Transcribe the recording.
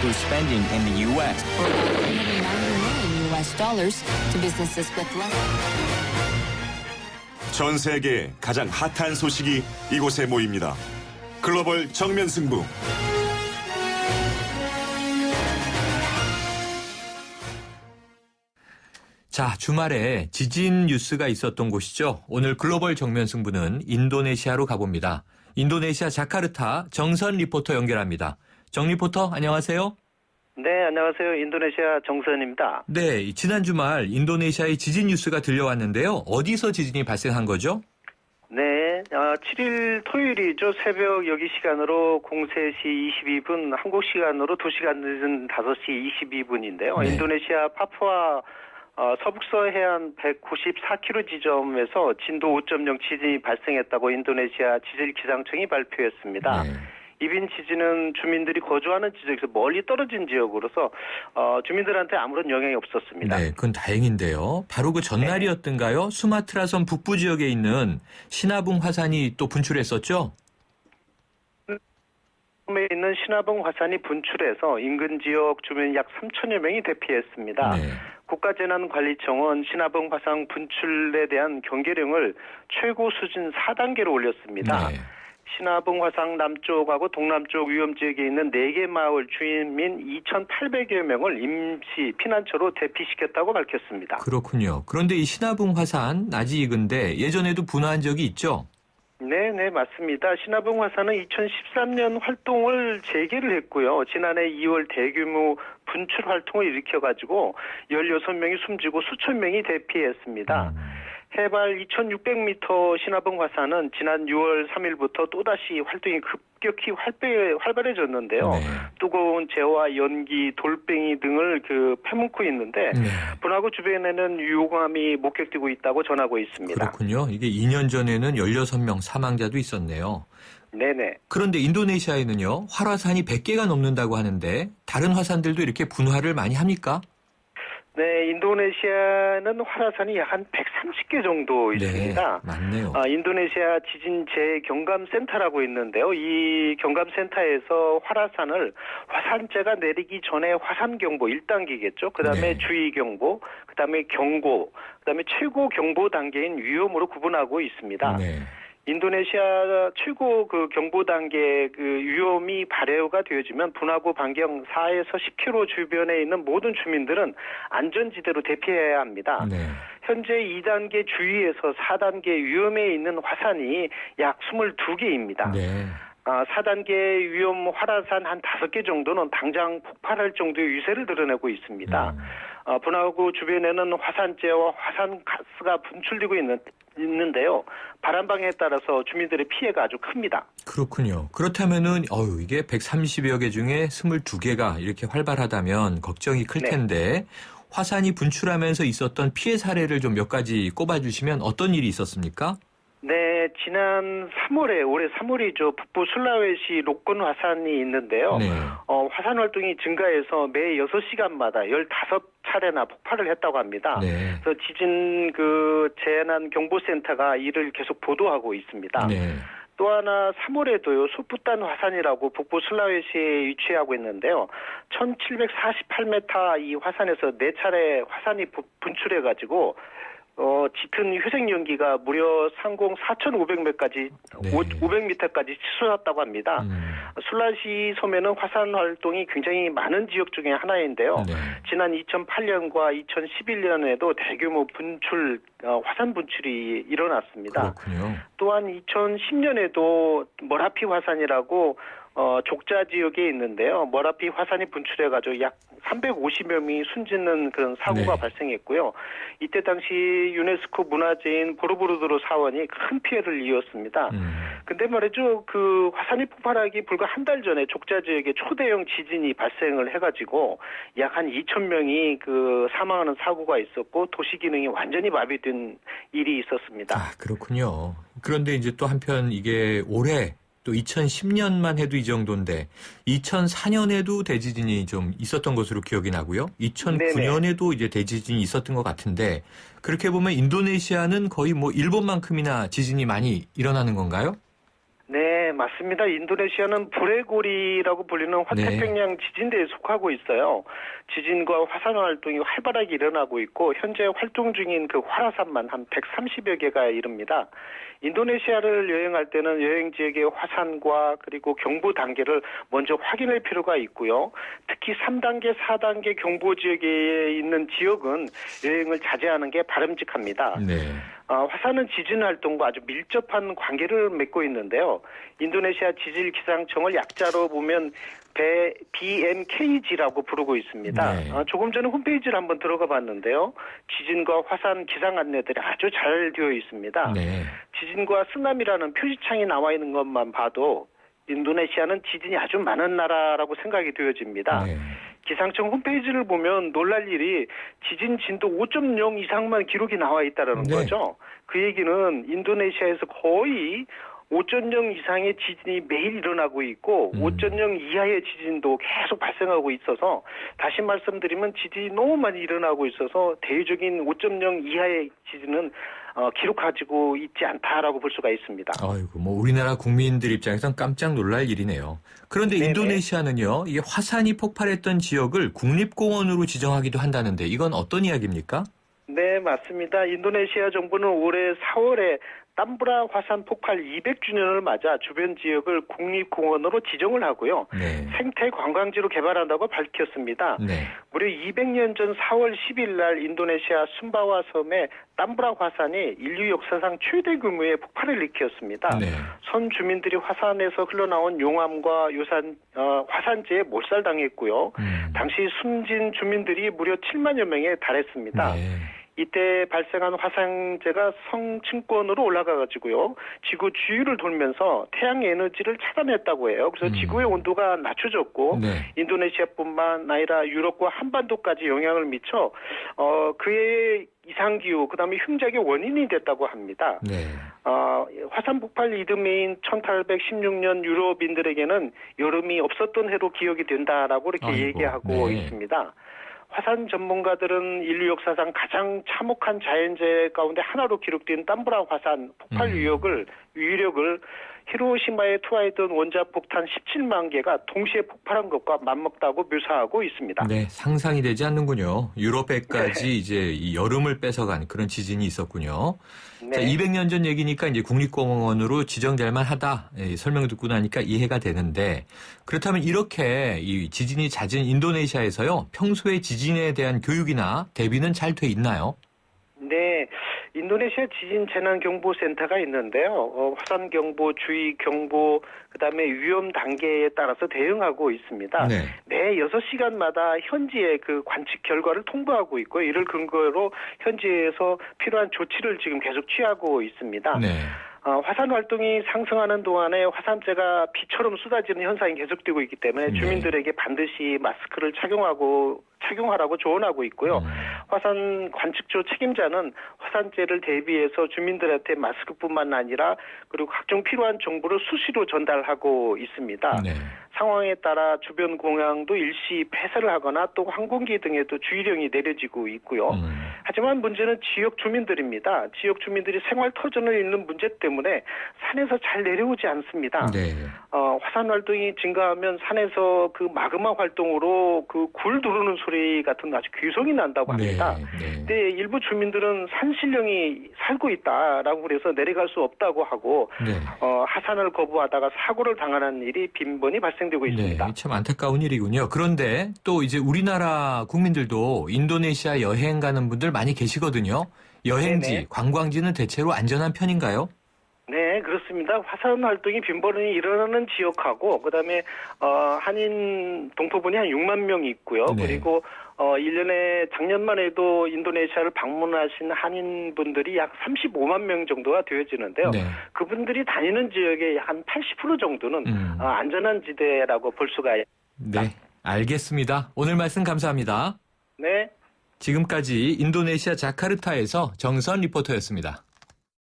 through spending in the U.S. For about $390 million to businesses with less. 전 세계의 가장 핫한 소식이 이곳에 모입니다. 글로벌 정면 승부. 자, 주말에 지진 뉴스가 있었던 곳이죠. 오늘 글로벌 정면 승부는 인도네시아로 가봅니다. 인도네시아 자카르타 정선 리포터 연결합니다. 정 리포터, 안녕하세요. 네, 안녕하세요. 인도네시아 정선입니다. 네, 지난 주말 인도네시아의 지진 뉴스가 들려왔는데요. 어디서 지진이 발생한 거죠? 네, 7일 토요일이죠. 새벽 여기 시간으로 03시 22분, 한국 시간으로 2시간 늦은 5시 22분인데요. 네. 인도네시아 파푸아 서북서 해안 194km 지점에서 진도 5.0 지진이 발생했다고 인도네시아 지질기상청이 발표했습니다. 네. 이빈 지진은 주민들이 거주하는 지역에서 멀리 떨어진 지역으로서 주민들한테 아무런 영향이 없었습니다. 네, 그건 다행인데요. 바로 그 전날이었던가요? 수마트라섬 북부 지역에 있는 시나붕 화산이 또 분출했었죠? 섬에 있는 시나붕 화산이 분출해서 인근 지역 주민 약 3천여 명이 대피했습니다. 네. 국가재난관리청은 시나붕 화산 분출에 대한 경계령을 최고 수준 4단계로 올렸습니다. 네. 시나붕 화산 남쪽하고 동남쪽 위험지역에 있는 4개 마을 주민 2,800여 명을 임시 피난처로 대피시켰다고 밝혔습니다. 그렇군요. 그런데 이 시나붕 화산 낮이 익은데 예전에도 분화한 적이 있죠? 네, 맞습니다. 시나붕 화산은 2013년 활동을 재개를 했고요. 지난해 2월 대규모 분출 활동을 일으켜가지고 16명이 숨지고 수천 명이 대피했습니다. 해발 2,600m 시나붕 화산은 지난 6월 3일부터 또다시 활동이 급격히 활발해졌는데요. 네. 뜨거운 재와 연기, 돌멩이 등을 패문고 있는데 네. 분화구 주변에는 유용함이 목격되고 있다고 전하고 있습니다. 그렇군요. 이게 2년 전에는 16명 사망자도 있었네요. 네네. 그런데 인도네시아에는요, 활화산이 100개가 넘는다고 하는데 다른 화산들도 이렇게 분화를 많이 합니까? 네, 인도네시아는 활화산이 약 한 130개 정도 있습니다. 네, 맞네요. 인도네시아 지진 재경감센터라고 있는데요. 이 경감센터에서 활화산을 화산재가 내리기 전에 화산경보 1단계겠죠. 그다음에 네. 주의경보, 그다음에 경고, 그다음에 최고 경보 단계인 위험으로 구분하고 있습니다. 네. 인도네시아 최고 경보 단계 위험이 발효가 되어지면 분화구 반경 4에서 10km 주변에 있는 모든 주민들은 안전지대로 대피해야 합니다. 네. 현재 2단계 주의에서 4단계 위험에 있는 화산이 약 22개입니다. 네. 4단계 위험 활화산 한 5개 정도는 당장 폭발할 정도의 유세를 드러내고 있습니다. 분화구 주변에는 화산재와 화산가스가 분출되고 있는데요. 바람방해에 따라서 주민들의 피해가 아주 큽니다. 그렇군요. 그렇다면은 이게 130여 개 중에 22개가 이렇게 활발하다면 걱정이 클 텐데 화산이 분출하면서 있었던 피해 사례를 좀 몇 가지 꼽아주시면 어떤 일이 있었습니까? 네, 지난 3월에 올해 3월이죠. 북부 술라웨시 로콘 화산이 있는데요. 네. 화산 활동이 증가해서 매 6시간마다 15차례나 폭발을 했다고 합니다. 네. 그래서 지진 재난 경보센터가 이를 계속 보도하고 있습니다. 네. 또 하나 3월에도요. 소푸탄 화산이라고 북부 술라웨시에 위치하고 있는데요. 1748m 이 화산에서 4차례 화산이 분출해가지고 짙은 회색 연기가 무려 상공 4,500m까지 네. 500m까지 치솟았다고 합니다. 술라시 섬에는 화산 활동이 굉장히 많은 지역 중에 하나인데요. 네. 지난 2008년과 2011년에도 대규모 화산 분출이 일어났습니다. 그렇군요. 또한 2010년에도 머라피 화산이라고 족자 지역에 있는데요. 머라피 화산이 분출해가지고 약 350여 명이 숨지는 그런 사고가 네. 발생했고요. 이때 당시 유네스코 문화재인 보로부르드로 사원이 큰 피해를 입었습니다. 근데 말이죠. 화산이 폭발하기 불과 한 달 전에 족자 지역에 초대형 지진이 발생을 해가지고 약 한 2,000명이 사망하는 사고가 있었고 도시 기능이 완전히 마비된 일이 있었습니다. 그렇군요. 그런데 이제 또 한편 이게 올해 또 2010년만 해도 이 정도인데 2004년에도 대지진이 좀 있었던 것으로 기억이 나고요. 2009년에도 이제 대지진이 있었던 것 같은데 그렇게 보면 인도네시아는 거의 일본만큼이나 지진이 많이 일어나는 건가요? 네, 맞습니다. 인도네시아는 불레고리라고 불리는 화태평양 지진대에 속하고 있어요. 지진과 화산 활동이 활발하게 일어나고 있고 현재 활동 중인 그 활화산만 한 130여 개가 이릅니다. 인도네시아를 여행할 때는 여행 지역의 화산과 그리고 경보 단계를 먼저 확인할 필요가 있고요. 특히 3단계, 4단계 경보 지역에 있는 지역은 여행을 자제하는 게 바람직합니다. 네. 화산은 지진 활동과 아주 밀접한 관계를 맺고 있는데요. 인도네시아 지질기상청을 약자로 보면 BMKG라고 부르고 있습니다. 네. 조금 전에 홈페이지를 한번 들어가 봤는데요. 지진과 화산 기상 안내들이 아주 잘 되어 있습니다. 네. 지진과 쓰나미라는 표지창이 나와 있는 것만 봐도 인도네시아는 지진이 아주 많은 나라라고 생각이 되어집니다. 네. 기상청 홈페이지를 보면 놀랄 일이 지진 진도 5.0 이상만 기록이 나와 있다는 네. 거죠. 그 얘기는 인도네시아에서 거의 5.0 이상의 지진이 매일 일어나고 있고 5.0 이하의 지진도 계속 발생하고 있어서 다시 말씀드리면 지진이 너무 많이 일어나고 있어서 대외적인 5.0 이하의 지진은 기록하지고 있지 않다라고 볼 수가 있습니다. 아이고, 뭐 우리나라 국민들 입장에선 깜짝 놀랄 일이네요. 그런데 네네. 인도네시아는요, 이게 화산이 폭발했던 지역을 국립공원으로 지정하기도 한다는데 이건 어떤 이야기입니까? 네, 맞습니다. 인도네시아 정부는 올해 4월에 땀브라 화산 폭발 200주년을 맞아 주변 지역을 국립공원으로 지정을 하고요. 네. 생태 관광지로 개발한다고 밝혔습니다. 네. 무려 200년 전 4월 10일 날 인도네시아 숨바와 섬에 땀브라 화산이 인류 역사상 최대 규모의 폭발을 일으켰습니다. 네. 선 주민들이 화산에서 흘러나온 용암과 화산재에 몰살당했고요. 당시 숨진 주민들이 무려 7만여 명에 달했습니다. 네. 이때 발생한 화산재가 성층권으로 올라가가지고요. 지구 주위를 돌면서 태양 에너지를 차단했다고 해요. 그래서 지구의 온도가 낮춰졌고 네. 인도네시아뿐만 아니라 유럽과 한반도까지 영향을 미쳐 그의 이상기후 그다음에 흉작의 원인이 됐다고 합니다. 네. 화산 폭발 이듬해인 1816년 유럽인들에게는 여름이 없었던 해로 기억이 된다라고 이렇게 아이고, 얘기하고 네. 있습니다. 화산 전문가들은 인류 역사상 가장 참혹한 자연재해 가운데 하나로 기록된 땀브라 화산 폭발 위력을 히로시마에 투하했던 원자 폭탄 17만 개가 동시에 폭발한 것과 맞먹다고 묘사하고 있습니다. 네, 상상이 되지 않는군요. 유럽에까지 이제 이 여름을 뺏어간 그런 지진이 있었군요. 네. 자, 200년 전 얘기니까 이제 국립공원으로 지정될 만하다. 설명 듣고 나니까 이해가 되는데 그렇다면 이렇게 이 지진이 잦은 인도네시아에서요. 평소에 지진에 대한 교육이나 대비는 잘 돼 있나요? 네, 인도네시아 지진 재난 경보 센터가 있는데요. 화산 경보, 주의 경보, 그다음에 위험 단계에 따라서 대응하고 있습니다. 네. 매 6시간마다 현지의 그 관측 결과를 통보하고 있고 이를 근거로 현지에서 필요한 조치를 지금 계속 취하고 있습니다. 네. 화산 활동이 상승하는 동안에 화산재가 비처럼 쏟아지는 현상이 계속되고 있기 때문에 네. 주민들에게 반드시 마스크를 착용하라고 조언하고 있고요. 화산 관측소 책임자는 화산재를 대비해서 주민들한테 마스크뿐만 아니라 그리고 각종 필요한 정보를 수시로 전달하고 있습니다. 네. 상황에 따라 주변 공항도 일시 폐쇄를 하거나 또 항공기 등에도 주의령이 내려지고 있고요. 하지만 문제는 지역 주민들입니다. 지역 주민들이 생활 터전을 잃는 문제 때문에 산에서 잘 내려오지 않습니다. 네. 화산 활동이 증가하면 산에서 그 마그마 활동으로 그 굴 두르는 소리 같은 아주 귀성이 난다고 합니다. 네. 근데 일부 주민들은 산신령이 살고 있다라고 그래서 내려갈 수 없다고 하고 네. 하산을 거부하다가 사고를 당하는 일이 빈번히 발생되고 있습니다. 네, 참 안타까운 일이군요. 그런데 또 이제 우리나라 국민들도 인도네시아 여행 가는 분들 많이 계시거든요. 여행지, 네네. 관광지는 대체로 안전한 편인가요? 네, 그렇습니다. 화산 활동이 빈번히 일어나는 지역하고 그다음에 한인 동포분이 한 6만 명이 있고요. 네. 그리고 1년에 작년만 해도 인도네시아를 방문하신 한인분들이 약 35만 명 정도가 되어지는데요. 네. 그분들이 다니는 지역의 한 80% 정도는 안전한 지대라고 볼 수가 있습니다. 네, 알겠습니다. 오늘 말씀 감사합니다. 네. 지금까지 인도네시아 자카르타에서 정선 리포터였습니다.